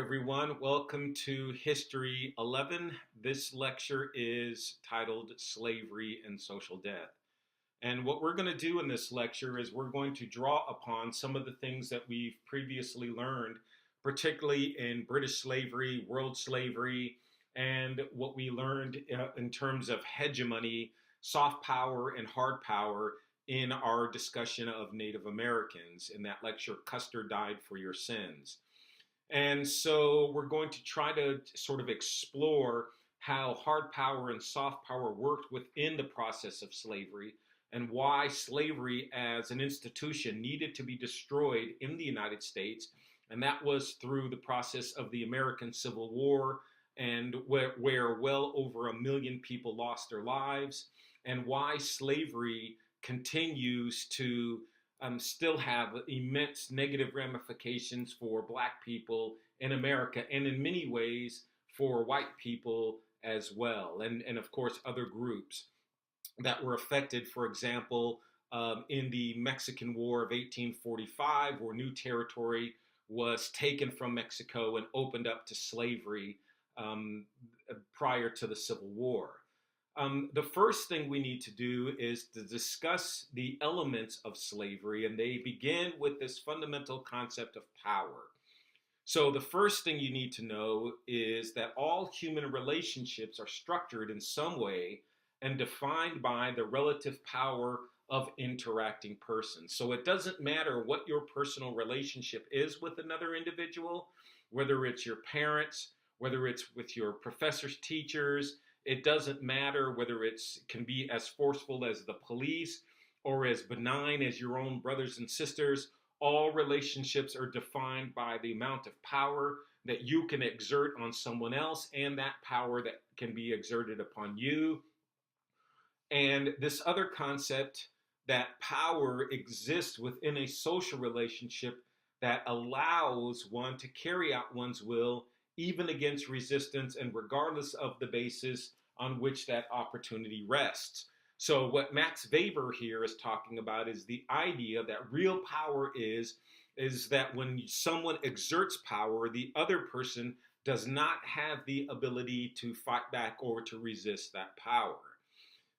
everyone. Welcome to History 11. This lecture is titled Slavery and Social Death. And what we're going to do in this lecture is we're going to draw upon some of the things that we've previously learned, particularly in British slavery, world slavery, and what we learned in terms of hegemony, soft power, and hard power in our discussion of Native Americans in that lecture, Custer Died for Your Sins. And so we're going to try to sort of explore how hard power and soft power worked within the process of slavery and why slavery as an institution needed to be destroyed in the United States. And that was through the process of the American Civil War, and where well over 1 million people lost their lives, and why slavery continues to still have immense negative ramifications for Black people in America, and in many ways for white people as well, and of course other groups that were affected. For example, in the Mexican War of 1845, where new territory was taken from Mexico and opened up to slavery prior to the Civil War. The first thing we need to do is to discuss the elements of slavery, and they begin with this fundamental concept of power. So the first thing you need to know is that all human relationships are structured in some way and defined by the relative power of interacting persons. So it doesn't matter what your personal relationship is with another individual, whether it's your parents, whether it's with your professors, teachers. It doesn't matter whether it can be as forceful as the police or as benign as your own brothers and sisters. All relationships are defined by the amount of power that you can exert on someone else and that power that can be exerted upon you. And this other concept that power exists within a social relationship that allows one to carry out one's will even against resistance and regardless of the basis on which that opportunity rests. So what Max Weber here is talking about is the idea that real power is that when someone exerts power, the other person does not have the ability to fight back or to resist that power.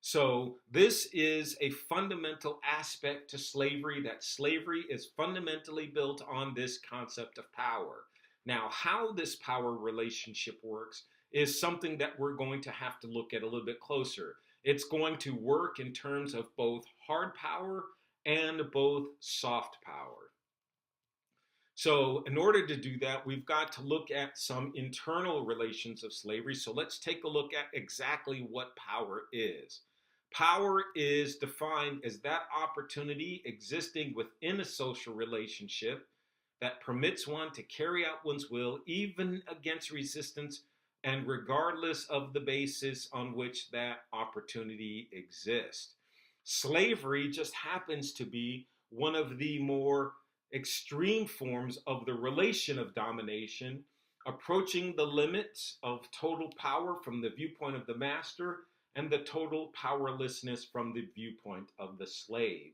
So this is a fundamental aspect to slavery, that slavery is fundamentally built on this concept of power. Now, how this power relationship works is something that we're going to have to look at a little bit closer. It's going to work in terms of both hard power and both soft power. So in order to do that, we've got to look at some internal relations of slavery. So let's take a look at exactly what power is. Power is defined as that opportunity existing within a social relationship that permits one to carry out one's will even against resistance and regardless of the basis on which that opportunity exists. Slavery just happens to be one of the more extreme forms of the relation of domination, approaching the limits of total power from the viewpoint of the master and the total powerlessness from the viewpoint of the slave.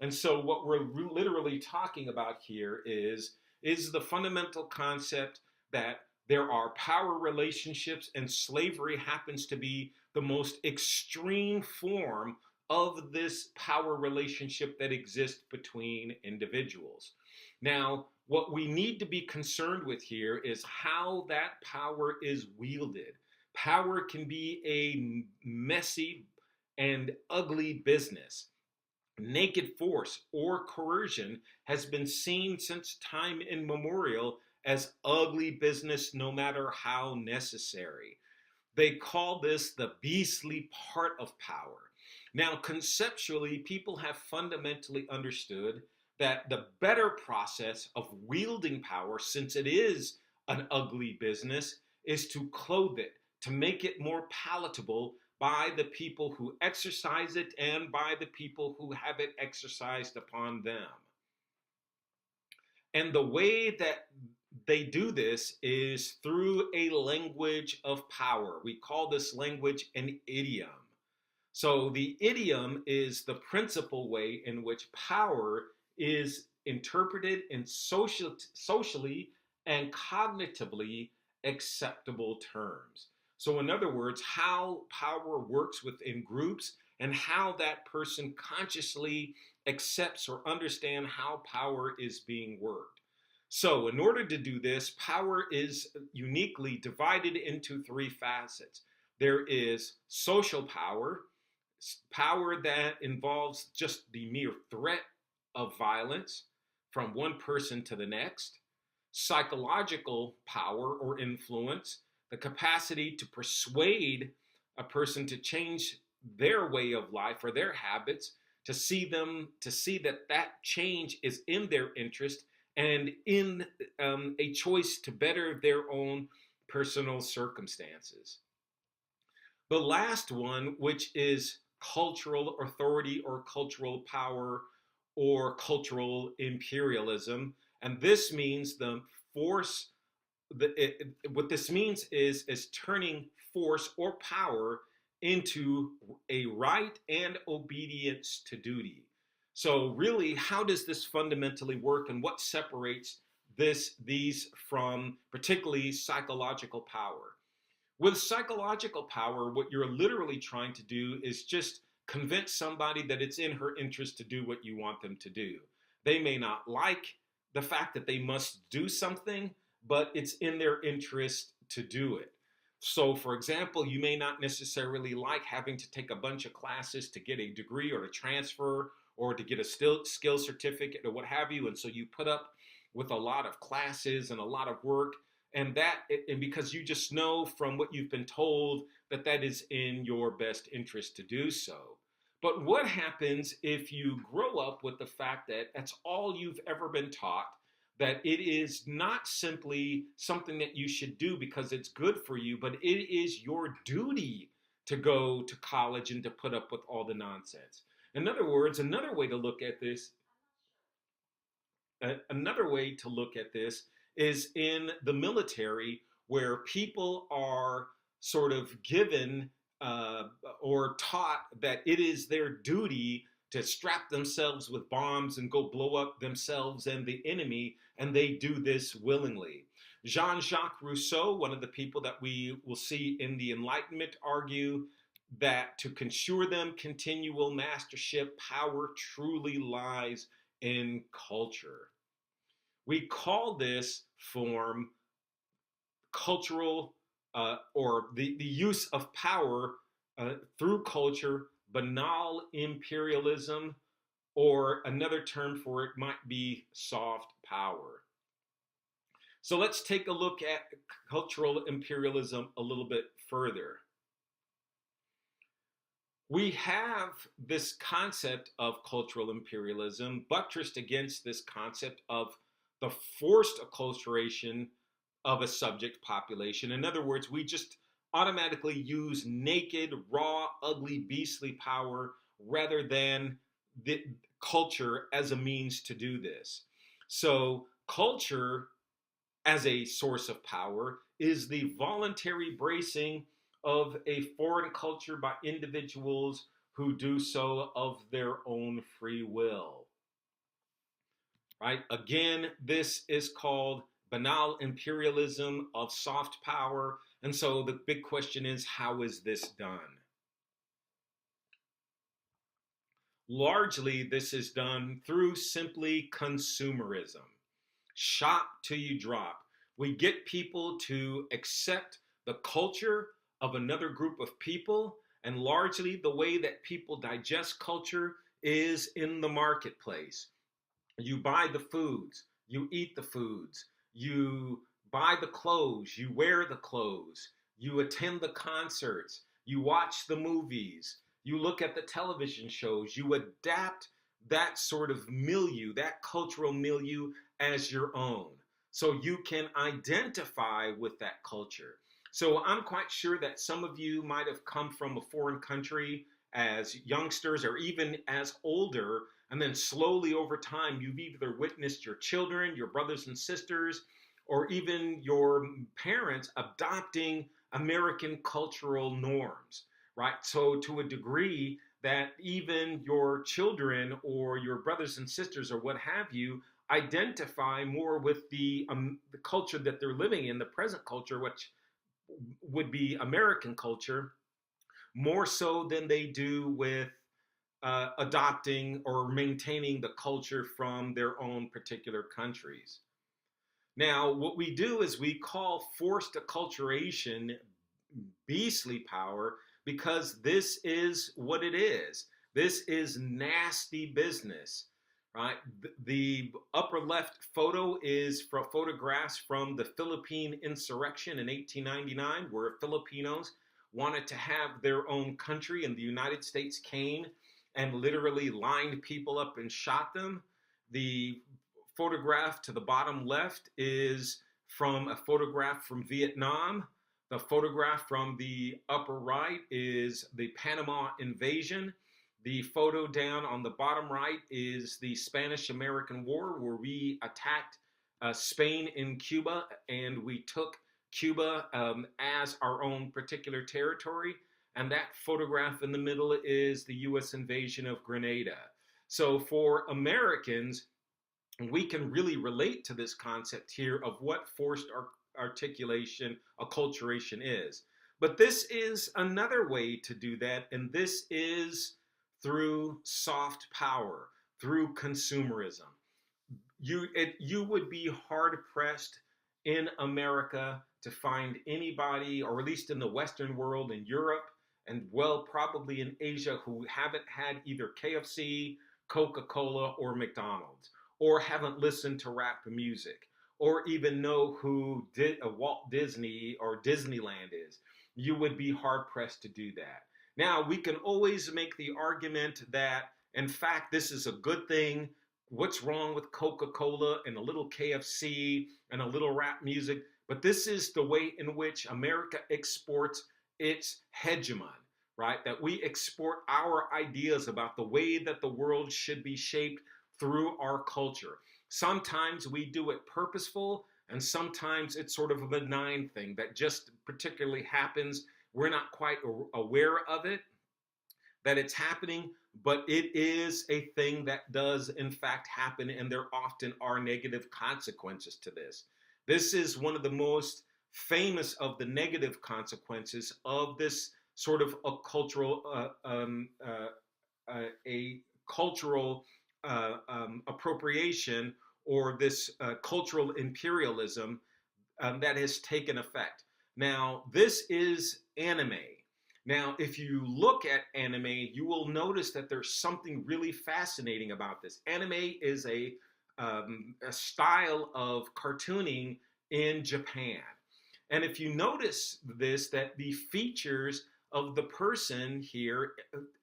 And so what we're literally talking about here is the fundamental concept that there are power relationships, and slavery happens to be the most extreme form of this power relationship that exists between individuals. Now, what we need to be concerned with here is how that power is wielded. Power can be a messy and ugly business. Naked force or coercion has been seen since time immemorial as ugly business, no matter how necessary. They call this the beastly part of power. Now, conceptually, people have fundamentally understood that the better process of wielding power, since it is an ugly business, is to clothe it, to make it more palatable by the people who exercise it and by the people who have it exercised upon them. And the way that they do this is through a language of power. We call this language an idiom. So the idiom is the principal way in which power is interpreted in socially and cognitively acceptable terms. So, in other words, how power works within groups and how that person consciously accepts or understand how power is being worked. So, in order to do this, power is uniquely divided into three facets. There is social power, power that involves just the mere threat of violence from one person to the next, psychological power or influence, the capacity to persuade a person to change their way of life or their habits, to see that that change is in their interest and in a choice to better their own personal circumstances. The last one, which is cultural authority or cultural power or cultural imperialism, and this means the force. What this means is turning force or power into a right and obedience to duty. So really, how does this fundamentally work, and what separates these from particularly psychological power? With psychological power, what you're literally trying to do is just convince somebody that it's in her interest to do what you want them to do. They may not like the fact that they must do something, but it's in their interest to do it. So, for example, you may not necessarily like having to take a bunch of classes to get a degree or to transfer or to get a skill certificate or what have you. And so you put up with a lot of classes and a lot of work, and because you just know from what you've been told that that is in your best interest to do so. But what happens if you grow up with the fact that that's all you've ever been taught, that it is not simply something that you should do because it's good for you, but it is your duty to go to college and to put up with all the nonsense? In other words, another way to look at this is in the military, where people are sort of given or taught that it is their duty to strap themselves with bombs and go blow up themselves and the enemy, and they do this willingly. Jean-Jacques Rousseau, one of the people that we will see in the Enlightenment, argue that to ensure them continual mastership, power truly lies in culture. We call this form cultural or the use of power through culture, banal imperialism, or another term for it might be soft power. So let's take a look at cultural imperialism a little bit further. We have this concept of cultural imperialism buttressed against this concept of the forced acculturation of a subject population. In other words, we just automatically use naked, raw, ugly, beastly power rather than the culture as a means to do this. So, culture as a source of power is the voluntary bracing of a foreign culture by individuals who do so of their own free will. Right? Again, this is called banal imperialism of soft power. And so the big question is, how is this done? Largely, this is done through simply consumerism. Shop till you drop. We get people to accept the culture of another group of people, and largely the way that people digest culture is in the marketplace. You buy the foods, you eat the foods, you buy the clothes, you wear the clothes, you attend the concerts, you watch the movies, you look at the television shows, you adapt that sort of milieu, that cultural milieu, as your own. So you can identify with that culture. So I'm quite sure that some of you might have come from a foreign country as youngsters or even as older, and then slowly over time, you've either witnessed your children, your brothers and sisters, or even your parents adopting American cultural norms, right? So to a degree, that even your children or your brothers and sisters or what have you identify more with the culture that they're living in, the present culture, which would be American culture, more so than they do with adopting or maintaining the culture from their own particular countries. Now, what we do is we call forced acculturation beastly power because this is what it is. This is nasty business, right? The upper left photo is from photographs from the Philippine insurrection in 1899, where Filipinos wanted to have their own country, and the United States came and literally lined people up and shot them. The photograph to the bottom left is from a photograph from Vietnam. The photograph from the upper right is the Panama invasion. The photo down on the bottom right is the Spanish-American War, where we attacked Spain in Cuba, and we took Cuba as our own particular territory. And that photograph in the middle is the U.S. invasion of Grenada. So for Americans, we can really relate to this concept here of what forced articulation, acculturation is. But this is another way to do that, and this is through soft power, through consumerism. You would be hard pressed in America to find anybody, or at least in the Western world, in Europe, and well, probably in Asia, who haven't had either KFC, Coca-Cola, or McDonald's, or haven't listened to rap music, or even know who Walt Disney or Disneyland is. You would be hard pressed to do that. Now, we can always make the argument that, in fact, this is a good thing. What's wrong with Coca-Cola and a little KFC and a little rap music? But this is the way in which America exports its hegemon, right? That we export our ideas about the way that the world should be shaped through our culture. Sometimes we do it purposeful, and sometimes it's sort of a benign thing that just particularly happens. We're not quite aware of it, that it's happening, but it is a thing that does in fact happen, and there often are negative consequences to this. This is one of the most famous of the negative consequences of this sort of a cultural appropriation, or this cultural imperialism that has taken effect. Now, this is anime. Now, if you look at anime, you will notice that there's something really fascinating about this. Anime is a style of cartooning in Japan. And if you notice this, that the features of the person here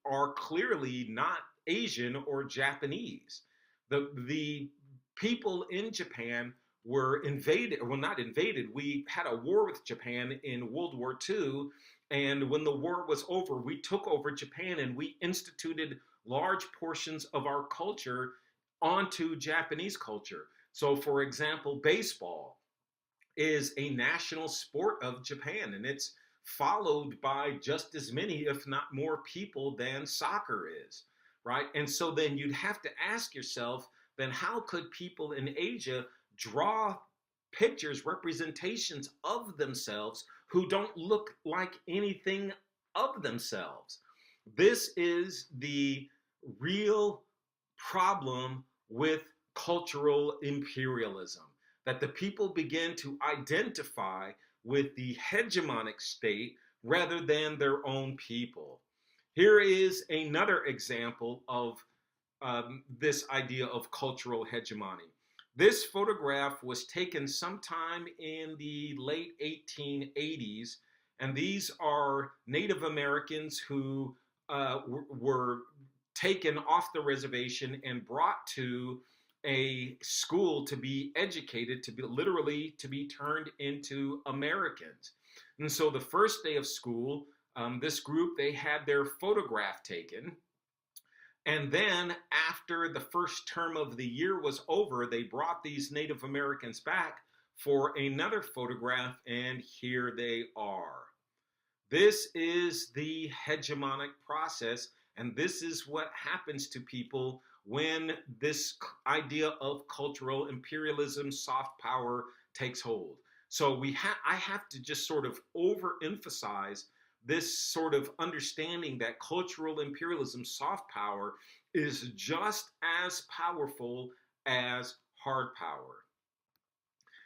are clearly not Asian or Japanese. The people in Japan were invaded, well, not invaded, we had a war with Japan in World War II, and when the war was over, we took over Japan and we instituted large portions of our culture onto Japanese culture. So, for example, baseball is a national sport of Japan, and it's followed by just as many, if not more, people than soccer is, right? And so then you'd have to ask yourself, then how could people in Asia draw pictures, representations of themselves who don't look like anything of themselves? This is the real problem with cultural imperialism, that the people begin to identify with the hegemonic state rather than their own people. Here is another example of this idea of cultural hegemony. This photograph was taken sometime in the late 1880s, and these are Native Americans who were taken off the reservation and brought to a school to be educated, to be literally to be turned into Americans. And so the first day of school, this group, they had their photograph taken. And then after the first term of the year was over, they brought these Native Americans back for another photograph, and here they are. This is the hegemonic process, And this is what happens to people when this idea of cultural imperialism, soft power takes hold. So I have to just sort of overemphasize this sort of understanding that cultural imperialism, soft power, is just as powerful as hard power.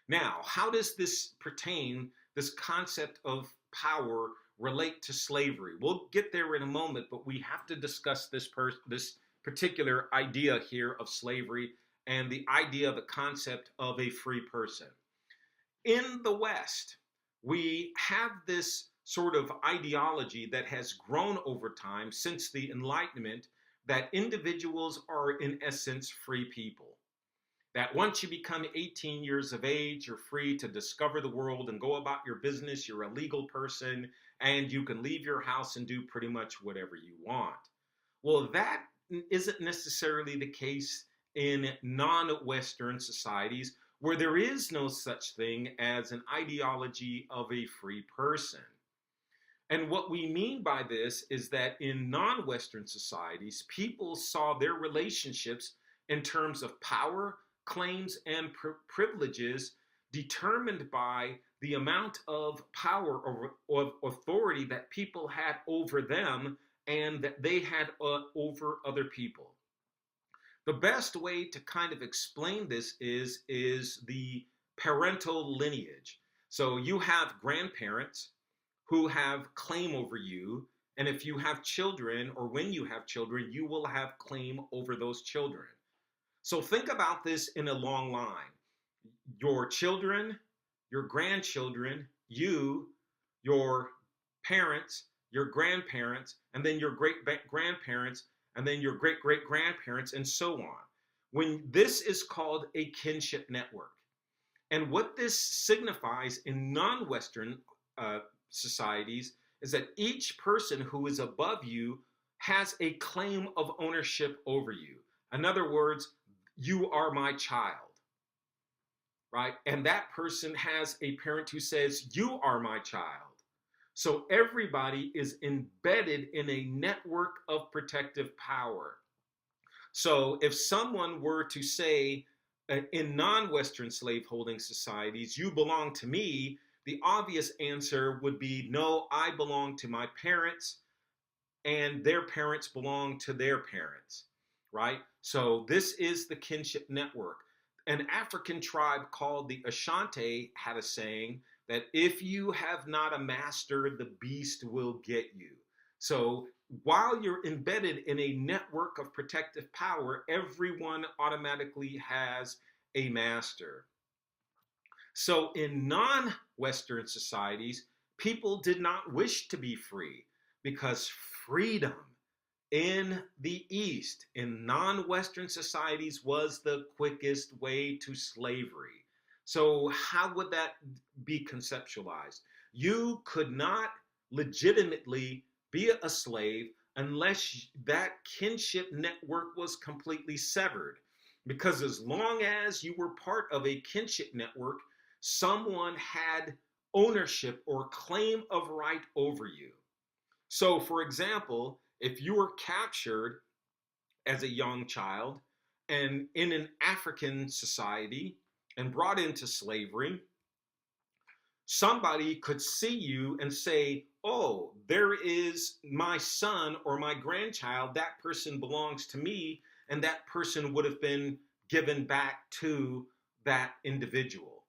Now, how does this pertain, this concept of power, relate to slavery? We'll get there in a moment, but we have to discuss this particular idea here of slavery and the idea, the concept of a free person. In the West, we have this sort of ideology that has grown over time since the Enlightenment, that individuals are in essence free people. That once you become 18 years of age, you're free to discover the world and go about your business. You're a legal person and you can leave your house and do pretty much whatever you want. Well, that isn't necessarily the case in non-Western societies, where there is no such thing as an ideology of a free person. And what we mean by this is that in non-Western societies, people saw their relationships in terms of power, claims, and privileges determined by the amount of power or authority that people had over them and that they had over other people. The best way to kind of explain this is the parental lineage. So you have grandparents who have claim over you, and if you have children, or when you have children, you will have claim over those children. So think about this in a long line. Your children, your grandchildren, you, your parents, your grandparents, and then your great-grandparents, and then your great-great-grandparents, and so on. When this is called a kinship network. And what this signifies in non-Western societies is that each person who is above you has a claim of ownership over you. In other words, you are my child, right? And that person has a parent who says, you are my child. So everybody is embedded in a network of protective power. So if someone were to say in non-Western slaveholding societies, you belong to me, the obvious answer would be, no, I belong to my parents and their parents belong to their parents, right? So this is the kinship network. An African tribe called the Ashanti had a saying that if you have not a master, the beast will get you. So while you're embedded in a network of protective power, everyone automatically has a master. So in non-Western societies, people did not wish to be free because freedom in the East, in non-Western societies, was the quickest way to slavery. So how would that be conceptualized? You could not legitimately be a slave unless that kinship network was completely severed. Because as long as you were part of a kinship network, someone had ownership or claim of right over you. So, for example, if you were captured as a young child and in an African society and brought into slavery, somebody could see you and say, oh, there is my son or my grandchild, that person belongs to me, and that person would have been given back to that individual.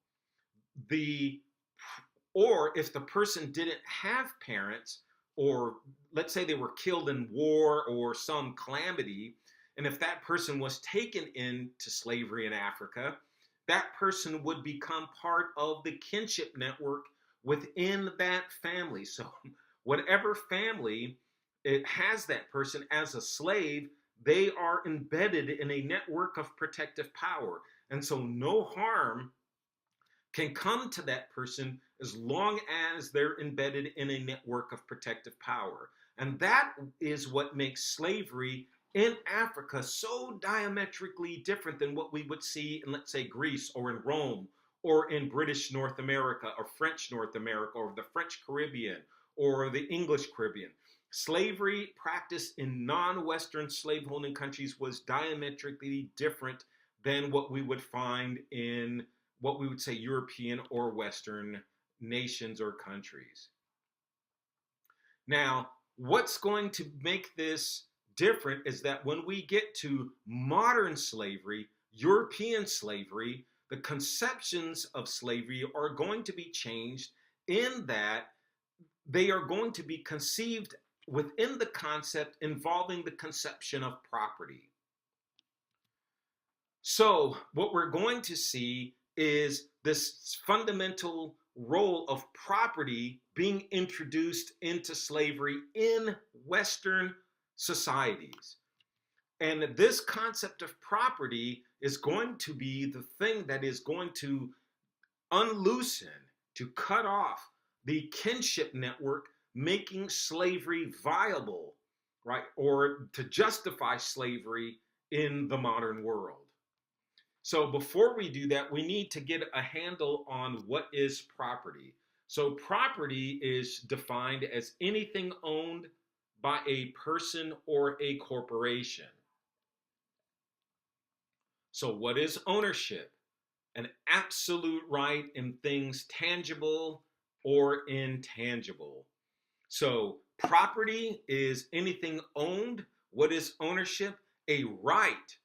Or if the person didn't have parents, or let's say they were killed in war or some calamity, and if that person was taken into slavery in Africa, that person would become part of the kinship network within that family. So whatever family it has that person as a slave, they are embedded in a network of protective power. And so no harm can come to that person as long as they're embedded in a network of protective power. And that is what makes slavery in Africa so diametrically different than what we would see in, let's say, Greece or in Rome or in British North America or French North America or the French Caribbean or the English Caribbean. Slavery practiced in non-Western slaveholding countries was diametrically different than what we would find in what we would say European or Western nations or countries. Now, what's going to make this different is that when we get to modern slavery, European slavery, the conceptions of slavery are going to be changed in that they are going to be conceived within the concept involving the conception of property. So what we're going to see is this fundamental role of property being introduced into slavery in Western societies. And this concept of property is going to be the thing that is going to unloosen, to cut off the kinship network, making slavery viable, right? Or to justify slavery in the modern world. So before we do that, we need to get a handle on what is property. So property is defined as anything owned by a person or a corporation. So what is ownership? An absolute right in things tangible or intangible. So property is anything owned. What is ownership? A right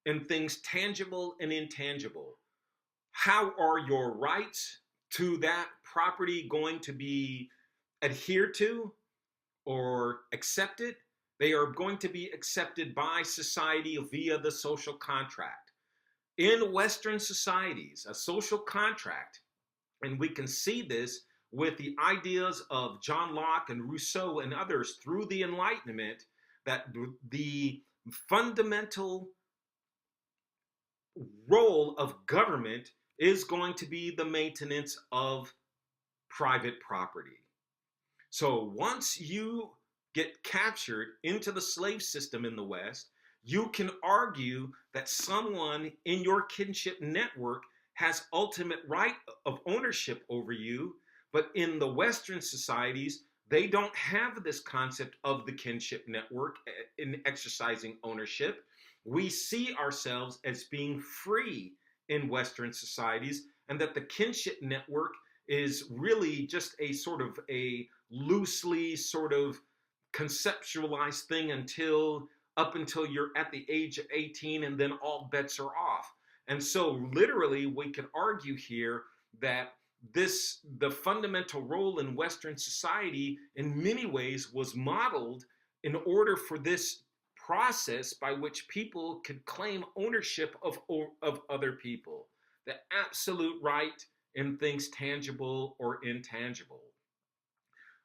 in things tangible and intangible. How are your rights to that property going to be adhered to or accepted? They are going to be accepted by society via the social contract. In Western societies, a social contract, and we can see this with the ideas of John Locke and Rousseau and others through the Enlightenment, that the fundamental role of government is going to be the maintenance of private property. So once you get captured into the slave system in the West, you can argue that someone in your kinship network has ultimate right of ownership over you, but in the Western societies, they don't have this concept of the kinship network in exercising ownership. We see ourselves as being free in Western societies, and that the kinship network is really just a sort of a loosely sort of conceptualized thing up until you're at the age of 18, and then all bets are off. And so literally we could argue here that the fundamental role in Western society in many ways was modeled in order for this process by which people could claim ownership of other people, the absolute right in things tangible or intangible.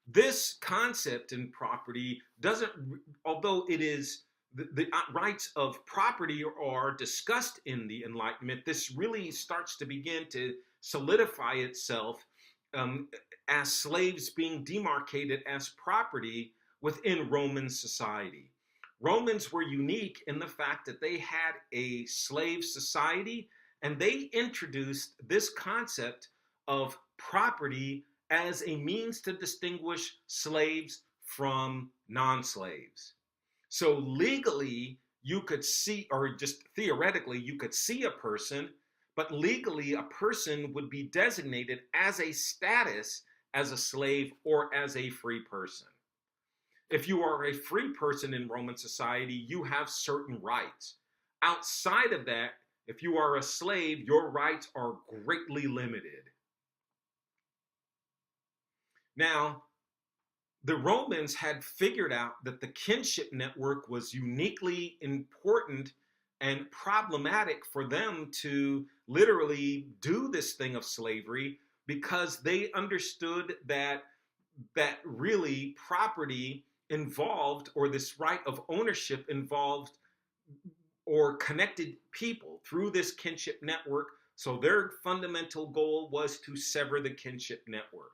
This concept in property doesn't, although it is the rights of property are discussed in the Enlightenment, this really starts to begin to solidify itself as slaves being demarcated as property within Roman society. Romans were unique in the fact that they had a slave society, and they introduced this concept of property as a means to distinguish slaves from non-slaves. So legally, you could see, or just theoretically, you could see a person, but legally, a person would be designated as a status as a slave or as a free person. If you are a free person in Roman society, you have certain rights. Outside of that, if you are a slave, your rights are greatly limited. Now, the Romans had figured out that the kinship network was uniquely important and problematic for them to literally do this thing of slavery, because they understood that really property involved, or this right of ownership involved or connected people through this kinship network. So their fundamental goal was to sever the kinship network.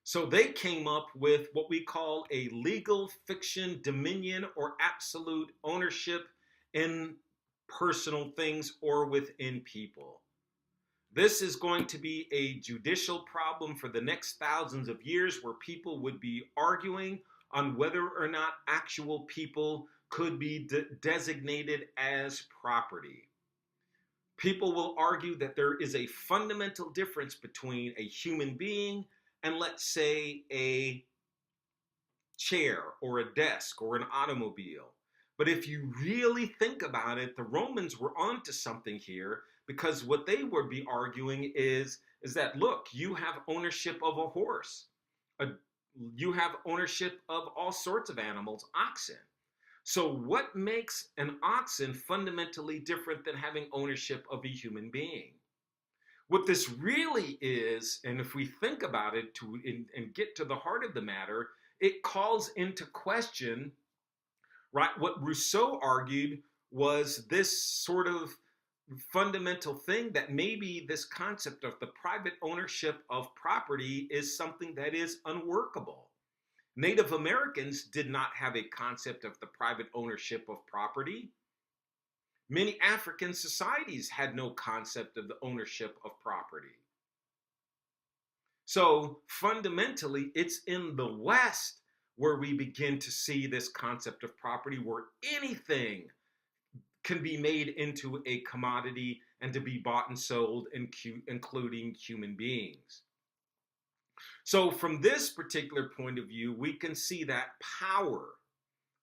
So they came up with what we call a legal fiction dominion or absolute ownership in personal things or within people. This is going to be a judicial problem for the next thousands of years, where people would be arguing on whether or not actual people could be designated as property. People will argue that there is a fundamental difference between a human being and, let's say, a chair or a desk or an automobile. But if you really think about it, the Romans were onto something here, because what they would be arguing is that, look, you have ownership of a horse, a, you have ownership of all sorts of animals, oxen. So what makes an oxen fundamentally different than having ownership of a human being? What this really is, and if we think about it and get to the heart of the matter, it calls into question, right, what Rousseau argued was this sort of fundamental thing, that maybe this concept of the private ownership of property is something that is unworkable. Native Americans did not have a concept of the private ownership of property. Many African societies had no concept of the ownership of property. So fundamentally, it's in the West where we begin to see this concept of property, where anything can be made into a commodity and to be bought and sold, including human beings. So from this particular point of view, we can see that power,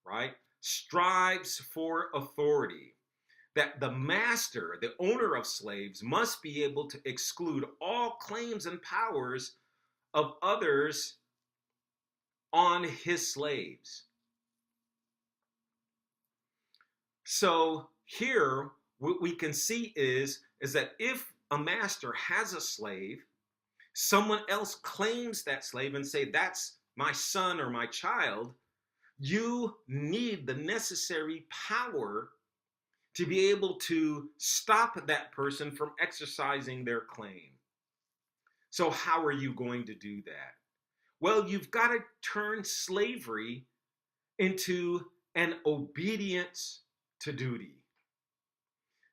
right, strives for authority, that the master, the owner of slaves, must be able to exclude all claims and powers of others on his slaves. So here, what we can see is that if a master has a slave, someone else claims that slave and say, that's my son or my child, you need the necessary power to be able to stop that person from exercising their claim. So how are you going to do that? Well, you've got to turn slavery into an obedience to duty.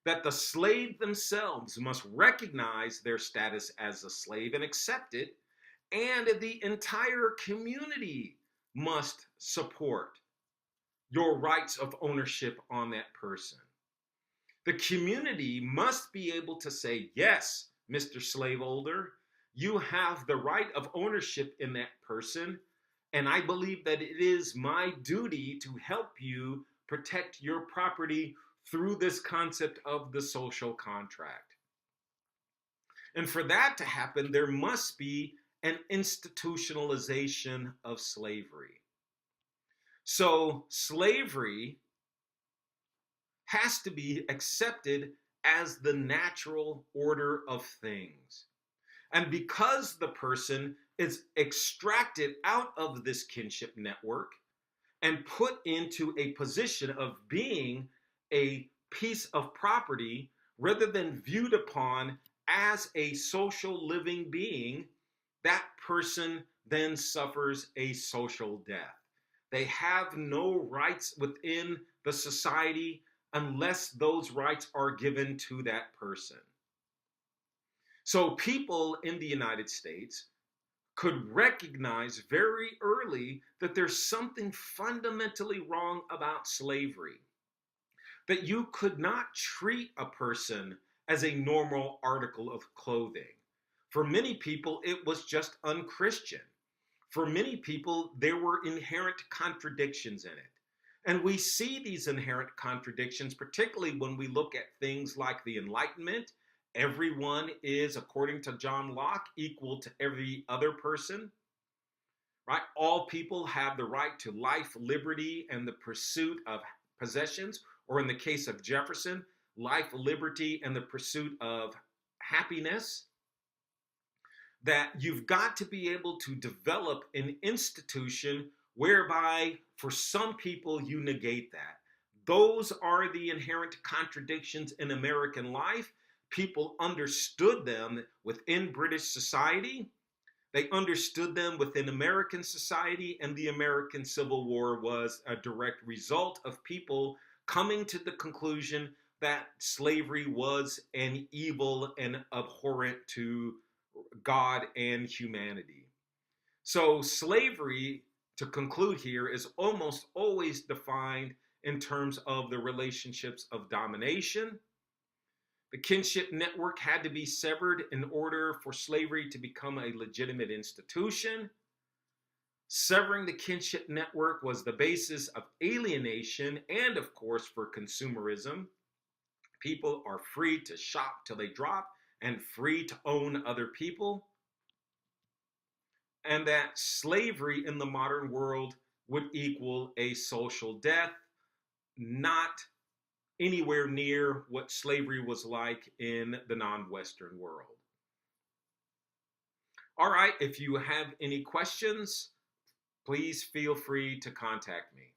That the slave themselves must recognize their status as a slave and accept it, and the entire community must support your rights of ownership on that person. The community must be able to say, yes, Mr. Slaveholder, you have the right of ownership in that person, and I believe that it is my duty to help you protect your property through this concept of the social contract. And for that to happen, there must be an institutionalization of slavery. So slavery has to be accepted as the natural order of things. And because the person is extracted out of this kinship network and put into a position of being a piece of property rather than viewed upon as a social living being, that person then suffers a social death. They have no rights within the society unless those rights are given to that person. So people in the United States could recognize very early that there's something fundamentally wrong about slavery. That you could not treat a person as a normal article of clothing. For many people, it was just unchristian. For many people, there were inherent contradictions in it. And we see these inherent contradictions, particularly when we look at things like the Enlightenment. Everyone is, according to John Locke, equal to every other person, right? All people have the right to life, liberty, and the pursuit of possessions, or in the case of Jefferson, life, liberty, and the pursuit of happiness. That you've got to be able to develop an institution whereby, for some people, you negate that. Those are the inherent contradictions in American life. People understood them within British society. They understood them within American society, and the American Civil War was a direct result of people coming to the conclusion that slavery was an evil and abhorrent to God and humanity. So slavery, to conclude here, is almost always defined in terms of the relationships of domination. The kinship network had to be severed in order for slavery to become a legitimate institution. Severing the kinship network was the basis of alienation and, of course, for consumerism. People are free to shop till they drop and free to own other people. And that slavery in the modern world would equal a social death, not anywhere near what slavery was like in the non-Western world. All right, if you have any questions, please feel free to contact me.